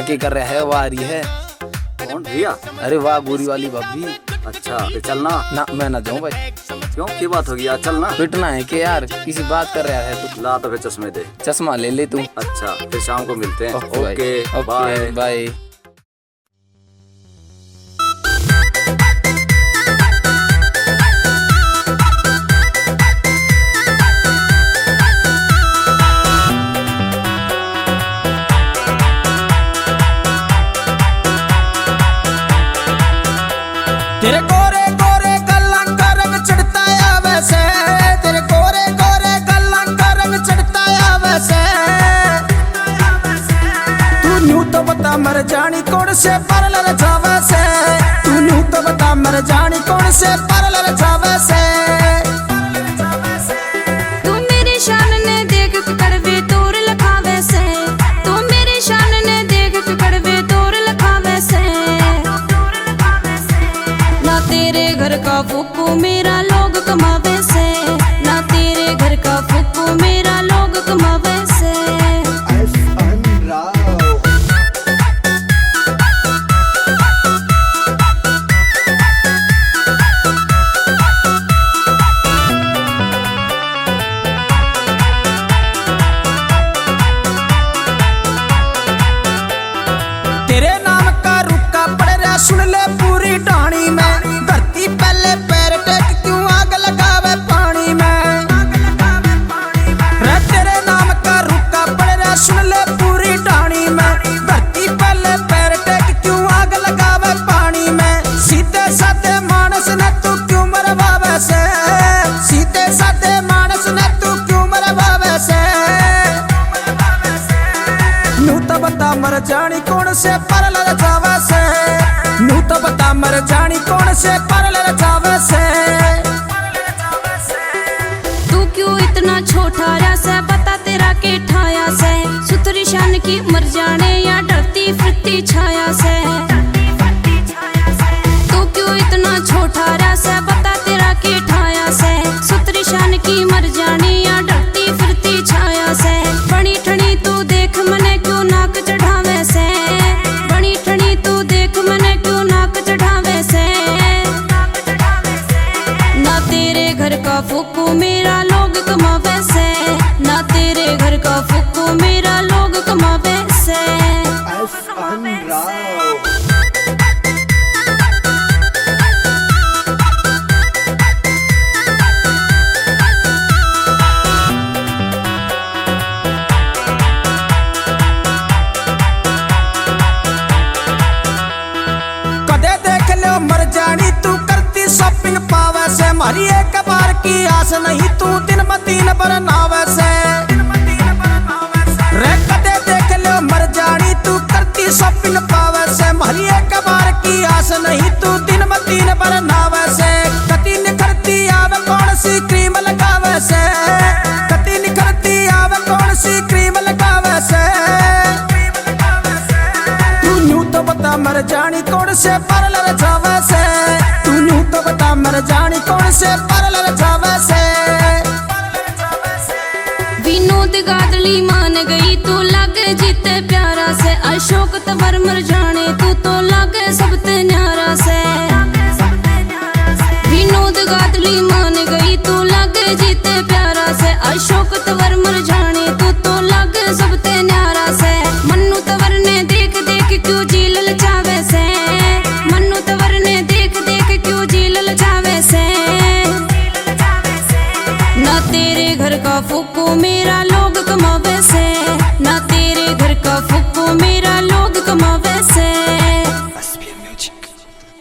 के कर रहा है, वो आ रही है। कौन रिया? अरे वाह, गोरी वाली भाभी। अच्छा तो चलना। ना मैं ना जाऊँ भाई। क्यों, की बात होगी यार, चलना। पिटना है कि यार, किसी बात कर रहा है तो। ला तो फिर चश्मे दे। चश्मा ले ले तू। अच्छा फिर शाम को मिलते हैं। Okay bye bye. तेरे गोरे गोरे गल्लां का रंग चढ़ता है वैसे, तेरे गोरे गोरे गल्लां का रंग चढ़ता है वैसे। तू न्यू तो बता मर जानी कौन से पार्लर जावे से, तू न्यू तो बता मर जानी कौन से पार्लर जावे से। तू मेरी शान ने देख के कड़वे तोर लखावे से, तू मेरी शान ने देख के कड़वे तोर लखावे से। ना तेरे घर का फूफू मेरा लोग कमावे से, ना तेरे घर का फूफू मेरा लोग कमावे से। तेरे नाम का रुका पड़ रहा सुन ले पूरी ढाणी में, धरती पहले पैर टेक क्यों आग लगावे पानी में। रे तेरे नाम का रुका पड़ रहा सुन ले पूरी ढाणी में, धरती पहले पैर टेक क्यों आग लगावे पानी में। सीधे साधे मानस ने तू क्यों मरवावे से, सीधे साधे मानस ने तू क्यों मरवावे से। नू तो बता मर जानी कौन से पार्लर जावे से, नू तो बता मर जानी कौन से पार्लर जावे से। तू क्यों इतना छोटा रहा से, बता तेरा के ठाया से। सुतरी शान की मर जाने या डरती फिरती छाया से। तू क्यों इतना छोटा रहा से, बता तेरा के ठाया से। सुतरी शान की मर जाने या डरती फिरती छाया से। बनी ठनी तू देख मने क्यों नाक चढ़ावे से, बनी ठनी तू देख मने क्यों नाक चढ़ावे से। ना तेरे घर का फूफू मेरा लोग कमावे से, ना तेरे घर का फूफू मेरा लोग कमावे से। कदे देख लो मर जानी तू करती शॉपिंग पावे से। मारी एक बार की आस नहीं तू दिन ब दिन बनावे से। रे कदे देख लो मर जानी तू करती शॉपिंग पावे से। मारी एक बार की आस नहीं तू दिन ब दिन बनावे से। कति निखरती आवे कौन सी क्रीम लगावे से, कति निखरती आवे कौन सी क्रीम लगावे से। तू न्यू तो बता मर जानी कौन से पार्लर जावे से, तू न्यू तो बता मर जानी कौन से पार्लर जावे से। विनोद गादली मान गई तू लागे जीते प्यारा से। अशोक तवर मर जाने तू तो लागे सबते न्यारा से। विनोद गादली मान गई तू लागे जीते प्यारा से। अशोक तवर मर जाने तू तो लागे सबते न्यारा से। मन्नू तवर ने देख देख क्यों जी ललचावे से, मन्नू तवर ने देख देख क्यों जी ललचावे से। ना तेरे घर का फूफू मेरा